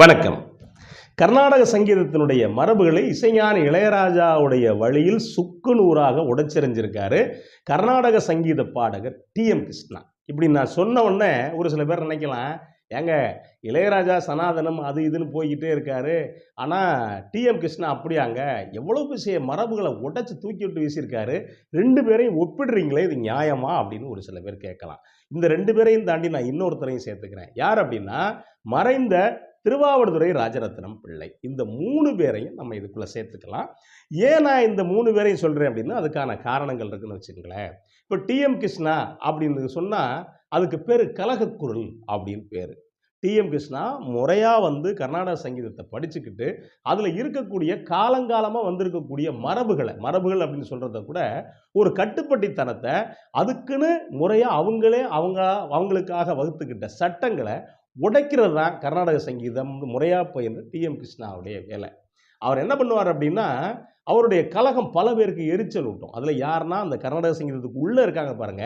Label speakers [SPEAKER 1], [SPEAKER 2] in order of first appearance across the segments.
[SPEAKER 1] வணக்கம். கர்நாடக சங்கீதத்தினுடைய மரபுகளை இசைஞானி இளையராஜாவுடைய வழியில் சுக்கு நூறாக உடைச்செறிஞ்சிருக்காரு கர்நாடக சங்கீத பாடகர் டி.எம். கிருஷ்ணா. இப்படி நான் சொன்ன உடனே ஒரு சில பேர் நினைக்கலாம், ஏங்க இளையராஜா சனாதனம் அது இதுன்னு போய்கிட்டே இருக்காரு, ஆனால் டி.எம். கிருஷ்ணா அப்படியாங்க, எவ்வளோ பெரிய மரபுகளை உடைச்சு தூக்கி விட்டு வீசியிருக்காரு, ரெண்டு பேரையும் ஒப்பிடுறீங்களே, இது நியாயமா அப்படின்னு ஒரு சில பேர் கேட்கலாம். இந்த ரெண்டு பேரையும் தாண்டி நான் இன்னொருத்தரையும் சேர்த்துக்கிறேன். யார் அப்படின்னா, மறைந்த திருவாவடுதுறை ராஜரத்னம் பிள்ளை. இந்த 3 பேரையும் நம்ம இதுக்குள்ள சேர்த்துக்கலாம். ஏன் நான் இந்த 3 பேரையும் சொல்றேன் அப்படின்னா, அதுக்கான காரணங்கள் இருக்குன்னு வச்சுக்கங்களேன். இப்போ டி.எம். கிருஷ்ணா அப்படின்னு சொன்னா, அதுக்கு பேரு கலகக்குரல் அப்படின்னு பேரு. டி.எம். கிருஷ்ணா முறையா கர்நாடக சங்கீதத்தை படிச்சுக்கிட்டு, அதுல இருக்கக்கூடிய காலங்காலமா வந்திருக்கக்கூடிய மரபுகள் அப்படின்னு சொல்றத கூட ஒரு கட்டுப்பட்டித்தனத்தை, அதுக்குன்னு முறையா அவங்களுக்காக வகுத்துக்கிட்ட சட்டங்கள உடைக்கிறது தான் கர்நாடக சங்கீதம் முறையா பயின்ற டி.எம். கிருஷ்ணாவுடைய வேலை. அவர் என்ன பண்ணுவார் அப்படின்னா, அவருடைய கலகம் பல பேருக்கு எரிச்சல் ஊட்டும். அதில் யாருன்னா, அந்த கர்நாடக சங்கீதத்துக்கு உள்ளே இருக்காங்க பாருங்க,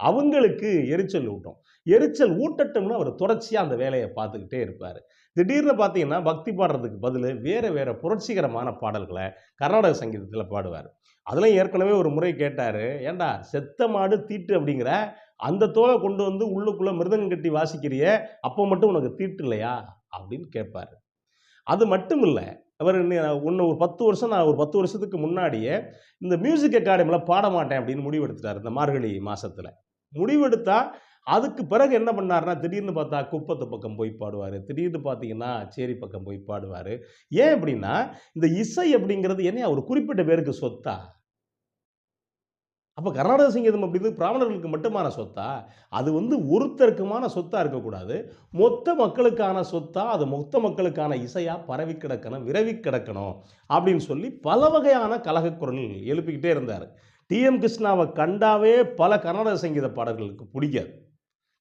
[SPEAKER 1] அவங்களுக்கு எரிச்சல் ஊட்டும். எரிச்சல் ஊட்டட்டும்னு அவர் தொடர்ச்சியாக அந்த வேலையை பார்த்துக்கிட்டே இருப்பார். திடீர்னு பார்த்தீங்கன்னா, பக்தி பாடுறதுக்கு பதில் வேற புரட்சிகரமான பாடல்களை கர்நாடக சங்கீதத்தில் பாடுவார். அதுலேயும் ஏற்கனவே ஒரு முறை கேட்டார், ஏண்டா செத்த மாடு தீட்டு அப்படிங்கிற அந்த தோலை கொண்டு உள்ளுக்குள்ளே மிருதங்கம் கட்டி வாசிக்கிறியே, அப்போ மட்டும் உனக்கு தீட்டு இல்லையா அப்படின்னு கேட்பார். அது மட்டும் இல்லை, அவர் இன்னும் ஒரு 10 வருஷம், நான் ஒரு 10 வருஷத்துக்கு முன்னாடியே இந்த மியூசிக் அகாடமியில் பாட மாட்டேன் அப்படின்னு முடிவெடுத்துட்டார். இந்த மார்கழி மாதத்தில் முடிவெடுத்தா, அதுக்கு பிறகு என்ன பண்ணார்னா, திடீர்னு பார்த்தா குப்பத்து பக்கம் போய் பாடுவார், திடீர்னு பார்த்தீங்கன்னா சேரி பக்கம் போய் பாடுவார். ஏன் அப்படின்னா, இந்த இசை அப்படிங்கிறது என்ன ஒரு குறிப்பிட்ட பேருக்கு சொத்தா? அப்போ கர்நாடக சங்கீதம் அப்படிங்கிறது பிராமணர்களுக்கு மட்டுமான சொத்தா? அது ஒருத்தருக்குமான சொத்தா இருக்கக்கூடாது. மொத்த மக்களுக்கான சொத்தா, அது மொத்த மக்களுக்கான இசையா பரவி கிடக்கணும், விரவி கிடக்கணும் அப்படின்னு சொல்லி பல வகையான கலகக்குரல் எழுப்பிக்கிட்டே இருந்தார். டி.எம். கிருஷ்ணாவை கண்டாவே பல கர்நாடக சங்கீத பாடல்களுக்கு பிடிக்காது.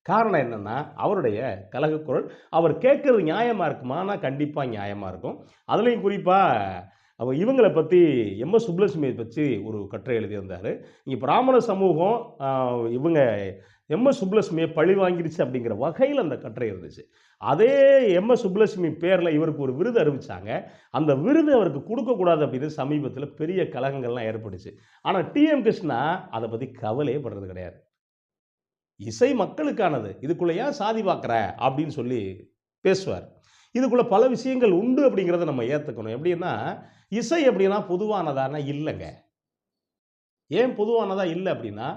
[SPEAKER 1] காரணம் என்னன்னா, அவருடைய கலகக்குரல். அவர் கேட்கறது நியாயமா இருக்குமானா, கண்டிப்பா நியாயமா இருக்கும். அதுலயும் குறிப்பா இவங்கள பத்தி எம்.எஸ். சுப்புலட்சுமியை பற்றி ஒரு கட்டுரை எழுதியிருந்தாரு. இங்க பிராமண சமூகம் இவங்க எம்.எஸ். சுப்புலட்சுமியை பழி வாங்கிருச்சு அப்படிங்கிற வகையில் அந்த கட்டுரை இருந்துச்சு. அதே எம்.எஸ். சுப்புலட்சுமி பேரில் இவருக்கு ஒரு விருது அறிவிச்சாங்க. அந்த விருது அவருக்கு கொடுக்கக்கூடாது அப்படின்னு சமீபத்தில் பெரிய கலகங்கள்லாம் ஏற்பட்டுச்சு. ஆனால் டி.எம். கிருஷ்ணா அதை பற்றி கவலையே படுறது கிடையாது. இசை மக்களுக்கானது, இதுக்குள்ள ஏன் சாதி பார்க்குற அப்படின்னு சொல்லி பேசுவார். இதுக்குள்ள பல விஷயங்கள் உண்டு அப்படிங்கிறத நம்ம ஏற்றுக்கணும். எப்படின்னா, இசை எப்படின்னா பொதுவானதானா? இல்லைங்க. ஏன் பொதுவானதா இல்லை அப்படின்னா,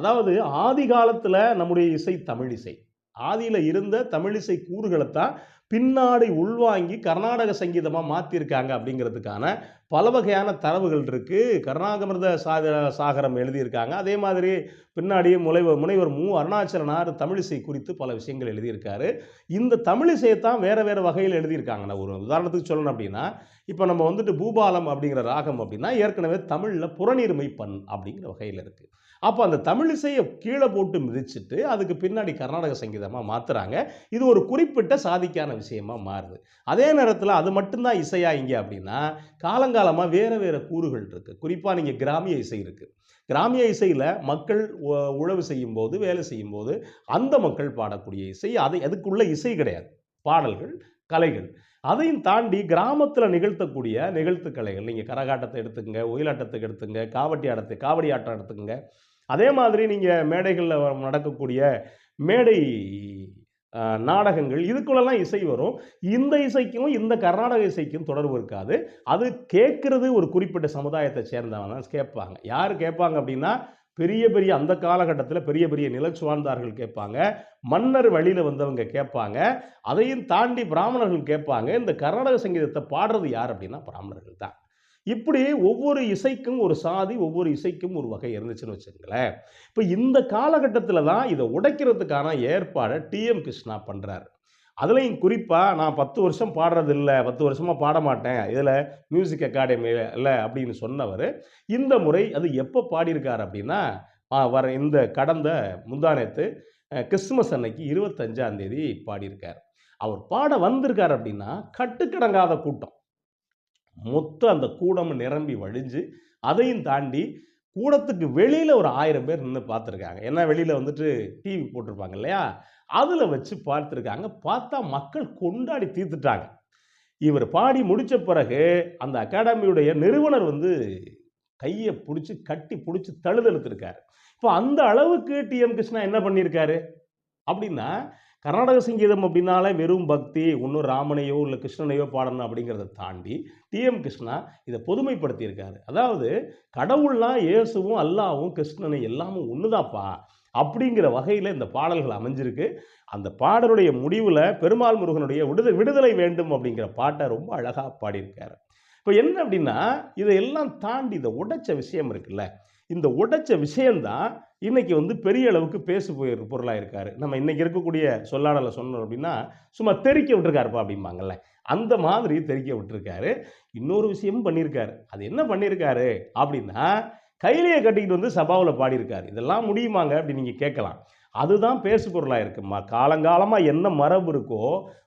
[SPEAKER 1] அதாவது ஆதி காலத்தில் நம்முடைய இசை தமிழ் இசை. ஆதியில் இருந்த தமிழிசை கூறுகளைத்தான் பின்னாடி உள்வாங்கி கர்நாடக சங்கீதமாக மாற்றிருக்காங்க அப்படிங்கிறதுக்கான பல வகையான தரவுகள் இருக்குது. கருணாகமிர்த சாகரம் எழுதியிருக்காங்க. அதே மாதிரி பின்னாடி முனைவர் மு. அருணாச்சலனார் தமிழிசை குறித்து பல விஷயங்கள் எழுதியிருக்காரு. இந்த தமிழிசையைத்தான் வேறு வகையில் எழுதியிருக்காங்க. நான் ஒரு உதாரணத்துக்கு சொல்லணும் அப்படின்னா, இப்போ நம்ம பூபாலம் அப்படிங்கிற ராகம் அப்படின்னா, ஏற்கனவே தமிழில் புறநீர்மை பண் அப்படிங்கிற வகையில் இருக்குது. அப்போ அந்த தமிழிசையை கீழே போட்டு மிதிச்சுட்டு அதுக்கு பின்னாடி கர்நாடக சங்கீதமாக மாற்றுறாங்க. இது ஒரு குறிப்பிட்ட சாதிக்கான விஷயமா மாறுது. அதே நேரத்தில் அது மட்டும்தான் இசையா இங்கே அப்படின்னா, காலங்காலமாக வேறு கூறுகள் இருக்குது. குறிப்பாக நீங்கள் கிராமிய இசை இருக்குது. கிராமிய இசையில் மக்கள் உழவு செய்யும்போது, வேலை செய்யும்போது அந்த மக்கள் பாடக்கூடிய இசை, அதுக்குள்ள இசை கிடையாது. பாடல்கள், கலைகள். அதையும் தாண்டி கிராமத்தில் நிகழ்த்தக்கூடிய நிகழ்த்து கலைகள், நீங்கள் கரகாட்டத்தை எடுத்துக்கங்க, ஒயிலாட்டத்துக்கு எடுத்துங்க, காவடி ஆட்டம் எடுத்துக்கங்க. அதே மாதிரி நீங்கள் மேடைகளில் நடக்கக்கூடிய மேடை நாடகங்கள், இதுக்குள்ளெல்லாம் இசை வரும். இந்த இசைக்கும் இந்த கர்நாடக இசைக்கும் தொடர்பு இருக்காது. அது கேட்கறது ஒரு குறிப்பிட்ட சமுதாயத்தை சேர்ந்தவங்க தான் கேட்பாங்க. யார் கேட்பாங்க அப்படின்னா, பெரிய அந்த காலகட்டத்தில் பெரிய நிலச்சுவார்ந்தார்கள் கேட்பாங்க, மன்னர் வழியில் வந்தவங்க கேட்பாங்க, அதையும் தாண்டி பிராமணர்கள் கேட்பாங்க. இந்த கர்நாடக சங்கீதத்தை பாடுறது யார் அப்படின்னா பிராமணர்கள் தான். இப்படி ஒவ்வொரு இசைக்கும் ஒரு சாதி, ஒவ்வொரு இசைக்கும் ஒரு வகை இருந்துச்சுன்னு வச்சுக்கங்களேன். இப்போ இந்த காலகட்டத்தில் தான் இதை உடைக்கிறதுக்கான ஏற்பாடை டி.எம். கிருஷ்ணா பண்ணுறாரு. அதுலேயும் குறிப்பாக, நான் 10 வருஷம் பாடுறதில்ல, 10 வருஷமாக பாட மாட்டேன் இதில் மியூசிக் அகாடமியில் அப்படின்னு சொன்னவர், இந்த முறை அது எப்போ பாடியிருக்கார் அப்படின்னா, இந்த கடந்த முந்தானேத்து கிறிஸ்துமஸ் அன்னைக்கு 25ஆம் தேதி பாடியிருக்கார். அவர் பாட வந்திருக்கார் அப்படின்னா, கட்டுக்கடங்காத கூட்டம். மொத்த அந்த கூடம் நிரம்பி வழிஞ்சு, அதையும் தாண்டி கூடத்துக்கு வெளியில் ஒரு 1000 பேர் நின்று பார்த்துருக்காங்க. ஏன்னா வெளியில் டிவி போட்டிருப்பாங்க இல்லையா, அதில் வச்சு பார்த்துருக்காங்க. பார்த்தா மக்கள் கொண்டாடி தீர்த்துட்டாங்க. இவர் பாடி முடிச்ச பிறகு அந்த அகாடமியுடைய நிறுவனர் வந்து கைய புடிச்சு, கட்டி புடிச்சு தழுதழுத்திருக்காரு. இப்போ அந்த அளவுக்கு டி.எம். கிருஷ்ணா என்ன பண்ணியிருக்காரு? அப்படின்னா, கர்நாடக சங்கீதம் அப்படின்னாலே வெறும் பக்தி, ஒண்ணும் ராமனையோ, இல்ல கிருஷ்ணனையோ பாடணும் அப்படிங்கிறத தாண்டி, டி.எம். கிருஷ்ணா இத பொதுமைப்படுத்தியிருக்காரு. அதாவது கடவுள்னா இயேசுவும், அல்லாவும், கிருஷ்ணனும் எல்லாமும் ஒண்ணுதான்ப்பா. அப்படிங்கிற வகையில இந்த பாடல்கள் அமைஞ்சிருக்கு. அந்த பாடலுடைய முடிவுல பெருமாள் முருகனுடைய விடுதலை வேண்டும் அப்படிங்கிற பாட்ட ரொம்ப அழகா பாடியிருக்காரு. இப்ப என்ன அப்படின்னா, இதையெல்லாம் தாண்டி இந்த உடைச்ச விஷயம் இருக்குல்ல, இந்த உடைச்ச விஷயம் தான் இன்னைக்கு வந்து பெரிய அளவுக்கு பேசு பொருளா இருக்காரு. நம்ம இன்னைக்கு இருக்கக்கூடிய சொல்லாடல சொன்னோம் அப்படின்னா, சும்மா தெறிக்க விட்டுருக்காருப்பா அப்படிம்பாங்கல்ல. அந்த மாதிரி தெறிக்க விட்டுருக்காரு. இன்னொரு விஷயமும் பண்ணியிருக்காரு. அது என்ன பண்ணியிருக்காரு அப்படின்னா, கையிலேயே கட்டிக்கிட்டு வந்து சபாவுல பாடியிருக்காரு. இதெல்லாம் முடியுமாங்க அப்படின்னு நீங்க கேட்கலாம். அதுதான் பேசு பொருளா இருக்கு. காலங்காலமா என்ன மரபு இருக்கோ,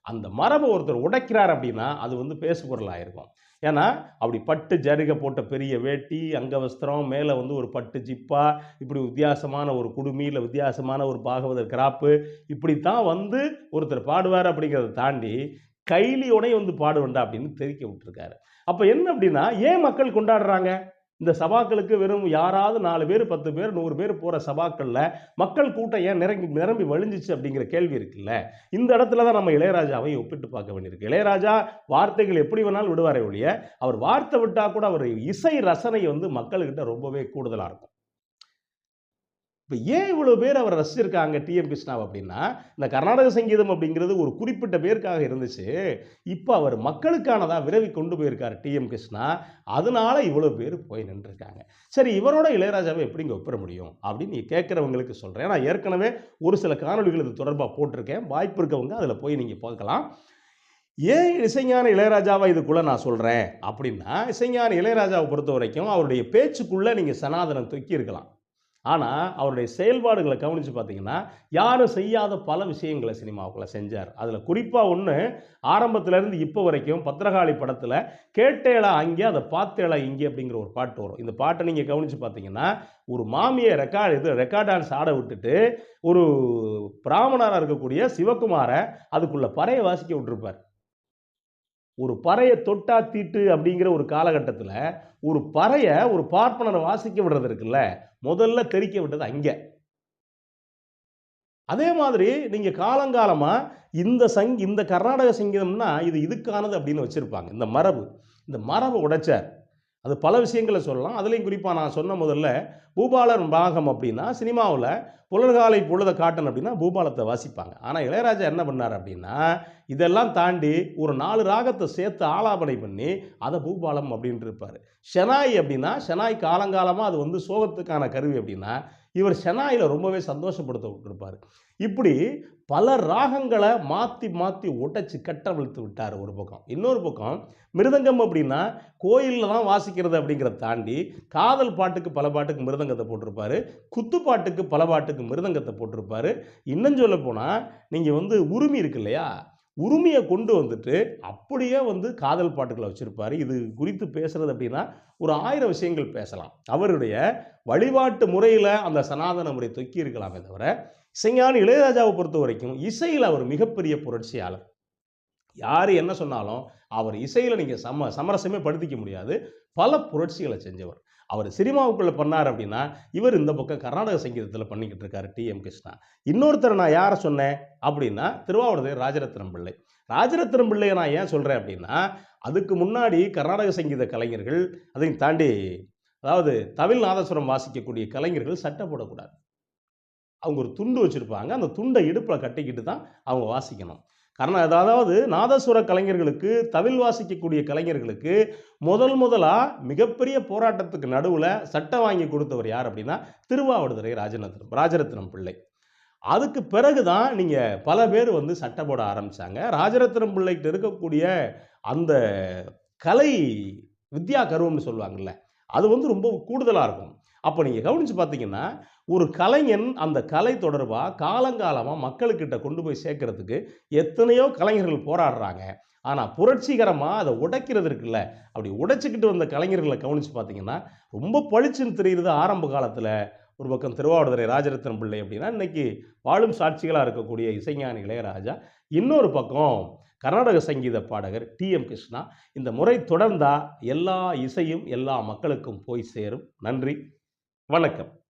[SPEAKER 1] அந்த மரப ஒருத்தர் உடைக்கிறார் அப்படின்னா, அது வந்து பேசு பொருளா இருக்கும். ஏன்னா, அப்படி பட்டு ஜரிகை போட்ட பெரிய வேட்டி, அங்கவஸ்திரம், மேல வந்து ஒரு பட்டு ஜிப்பா, இப்படி வித்தியாசமான ஒரு குடுமி, இல்ல வித்தியாசமான ஒரு பாகவதர் கிராப்பு, இப்படித்தான் வந்து ஒருத்தர் பாடுவார் அப்படிங்கிறத தாண்டி, கைலியோடயும் வந்து பாடுவேன்டா அப்படின்னு தெறிக்க விட்டுருக்காரு. அப்ப என்ன அப்படின்னா, ஏன் மக்கள் கொண்டாடுறாங்க? இந்த சபாக்களுக்கு வெறும் யாராவது 4 பேர், 10 பேர், 100 பேர் போற சபாக்கள்ல மக்கள் கூட்டம் ஏன் நிரம்பி வழிஞ்சிச்சு அப்படிங்கிற கேள்வி இருக்குல்ல. இந்த இடத்துல தான் நம்ம இளையராஜாவை ஒப்பிட்டு பார்க்க வேண்டியிருக்கு. இளையராஜா வார்த்தைகள் எப்படி வேணாலும் விடுவாரே ஒழிய, அவர் வார்த்தை விட்டா கூட அவர் இசை ரசனை வந்து மக்கள்கிட்ட ரொம்பவே கூடுதலா இருக்கும். இப்ப ஏன் இவ்வளவு பேர் அவர ரசிச்சிருக்காங்க டி.எம். கிருஷ்ணாவ அப்படின்னா, இந்த கர்நாடக சங்கீதம் அப்படிங்கிறது ஒரு குறிப்பிட்ட பேருக்காக இருந்துச்சு. இப்ப அவர் மக்களுக்கானதா விரவி கொண்டு போயிருக்காரு டி.எம். கிருஷ்ணா. அதனால இவ்வளவு பேர் போய் நின்றுருக்காங்க. சரி இவரோட இளையராஜாவ எப்படிங்க ஒப்பிட முடியும்? அப்படின்னு நீங்க கேட்கிறவங்களுக்கு சொல்றேன். நான் ஏற்கனவே ஒரு சில காணொளிகள் இது தொடர்பா போட்டிருக்கேன். வாய்ப்பு இருக்கவங்க அதுல போய் நீங்க பார்க்கலாம். ஏன் இசைஞானி இளையராஜாவ இதுக்குள்ள நான் சொல்றேன் அப்படின்னா, இசைஞானி இளையராஜாவ பொறுத்தவரைக்கும் அவருடைய பேச்சுக்குள்ள நீங்க சனாதனம் தொக்கி இருக்கலாம். ஆனா, அவருடைய செயல்பாடுகள கவனிச்சு பார்த்தீங்கன்னா, யாரும் செய்யாத பல விஷயங்கள சினிமாவுக்குள்ள செஞ்சார். அதுல குறிப்பா ஒண்ணு, ஆரம்பத்துல இருந்து இப்ப வரைக்கும் பத்திரகாளி படத்துல, "கேட்டேளா அங்கே அத பார்த்தேளா இங்கே" அப்படிங்கிற ஒரு பாட்டு வரும். இந்த பாட்ட நீங்க கவனிச்சு பார்த்தீங்கன்னா, ஒரு மாமிய ரெக்கார்ட் டான்ஸ் ஆட விட்டுட்டு, ஒரு பிராமணரா இருக்கக்கூடிய சிவகுமார அதுக்குள்ள பறைய வாசிக்க விட்டுருப்பார். ஒரு பறைய தொட்டா தீட்டு அப்படிங்கிற ஒரு காலகட்டத்துல, ஒரு பறைய ஒரு பார்ப்பனர வாசிக்க விடுறது இருக்குல்ல, முதல்ல தெறிக்க விட்டது அங்க. அதே மாதிரி நீங்க காலங்காலமா இந்த கர்நாடக சங்கீதம்னா, இது இதுக்கானது அப்படின்னு வச்சிருப்பாங்க. இந்த மரபு. இந்த மரப உடைச்சார். அது பல விஷயங்கள சொல்லலாம். அதுலயும் குறிப்பா நான் சொன்ன முதல்ல, பூபாலன் ராகம் அப்படின்னா, சினிமாவுல புலர்காலை பொழுத காட்டணும் அப்படின்னா, பூபாலத்த வாசிப்பாங்க. ஆனா இளையராஜா என்ன பண்ணாரு அப்படின்னா, இதெல்லாம் தாண்டி ஒரு 4 ராகத்த சேர்த்து ஆலாபனை பண்ணி, அத பூபாலம் அப்படின்ட்டு இருப்பாரு. ஷெனாய் அப்படின்னா, ஷெனாய் காலங்காலமா அது வந்து சோகத்துக்கான கருவி அப்படின்னா, இவர் ஷெனாயில ரொம்பவே சந்தோஷப்படுத்த விட்டுருப்பாரு. இப்படி பல ராகங்கள மாத்தி, மாத்தி உடைச்சு கட்டவிழ்த்து விட்டாரு ஒரு பக்கம். இன்னொரு பக்கம் மிருதங்கம் அப்படின்னா, கோயில்ல தான் வாசிக்கிறது அப்படிங்கிறத தாண்டி, காதல் பாட்டுக்கு பல பாட்டுக்கு மிருதங்கத்த போட்டிருப்பாரு. குத்து பாட்டுக்கு பல பாட்டுக்கு மிருதங்கத்த போட்டிருப்பாரு. இன்னும் சொல்லப்போனா, நீங்க வந்து உருமி இருக்கு இல்லையா? உருமிய கொண்டு வந்துட்டு, அப்படியே வந்து காதல் பாட்டுகள வச்சிருப்பாரு. இது குறித்து பேசுறது அப்படின்னா, ஒரு 1000 விஷயங்கள் பேசலாம். அவருடைய வழிபாட்டு முறையில அந்த சனாதன முறை தொக்கி இருக்கலாமே தவிர, இசைஞானி இளையராஜாவ பொறுத்தவரைக்கும், இசையில அவர் மிகப்பெரிய புரட்சியாளர். யாரு என்ன சொன்னாலும், அவர் இசையில நீங்க சமரசமே படுத்திக்க முடியாது. பல புரட்சிகள செஞ்சவர். அவர் சினிமாவுக்குள்ள பண்ணாரு அப்படின்னா, இவர் இந்த பக்கம் கர்நாடக சங்கீதத்தில பண்ணிக்கிட்டு இருக்காரு டி.எம். கிருஷ்ணா. இன்னொருத்தர நான் யார சொன்னேன் அப்படின்னா, திருவாவடுதுறை ராஜரத்தினம் பிள்ளை. ராஜரத்தினம் பிள்ளைய நான் ஏன் சொல்றேன் அப்படின்னா, அதுக்கு முன்னாடி கர்நாடக சங்கீத கலைஞர்கள், அதையும் தாண்டி அதாவது தவில் நாதசுரம் வாசிக்கக்கூடிய கலைஞர்கள் சட்டை போடக்கூடாது. அவங்க ஒரு துண்டு வச்சிருப்பாங்க. அந்த துண்ட இடுப்புல கட்டிக்கிட்டு தான் அவங்க வாசிக்கணும். அதாவது நாதசுர கலைஞர்களுக்கு, தவில் வாசிக்கக்கூடிய கலைஞர்களுக்கு முதலா மிகப்பெரிய போராட்டத்துக்கு நடுவுல சட்டை வாங்கி கொடுத்தவர் யார் அப்படின்னா, திருவாவடுதுறை ராஜரத்தினம் பிள்ளை. அதுக்கு பிறகு தான் நீங்க பல பேர் வந்து சட்டை போட ஆரம்பிச்சாங்க. ராஜரத்தினம் பிள்ளைகிட்ட இருக்கக்கூடிய அந்த கலை வித்யா கருவம்னு சொல்லுவாங்கல்ல, அது வந்து ரொம்ப கூடுதலா இருக்கும். அப்ப நீங்க கவனிச்சு பார்த்தீங்கன்னா, ஒரு கலைஞன் அந்த கலை தொடர்பா காலங்காலமா மக்களுக்கிட்ட கொண்டு போய் சேர்க்கிறதுக்கு எத்தனையோ கலைஞர்கள் போராடுறாங்க. ஆனா புரட்சிகரமா அத உடைக்கிறது இருக்குல்ல, அப்படி உடைச்சுக்கிட்டு வந்த கலைஞர்கள கவனிச்சு பார்த்தீங்கன்னா, ரொம்ப பளிச்சுன்னு தெரியிறது ஆரம்ப காலத்துல ஒரு பக்கம் திருவாவடுதுறை ராஜரத்னம் பிள்ளை அப்படின்னா இன்னைக்கு வாழும் சாட்சிகளாக இருக்கக்கூடிய இசைஞானி இளையராஜா, இன்னொரு பக்கம் கர்நாடக சங்கீத பாடகர் டி.எம். கிருஷ்ணா. இந்த முறை தொடர்ந்தா எல்லா இசையும் எல்லா மக்களுக்கும் போய் சேரும். நன்றி, வணக்கம்.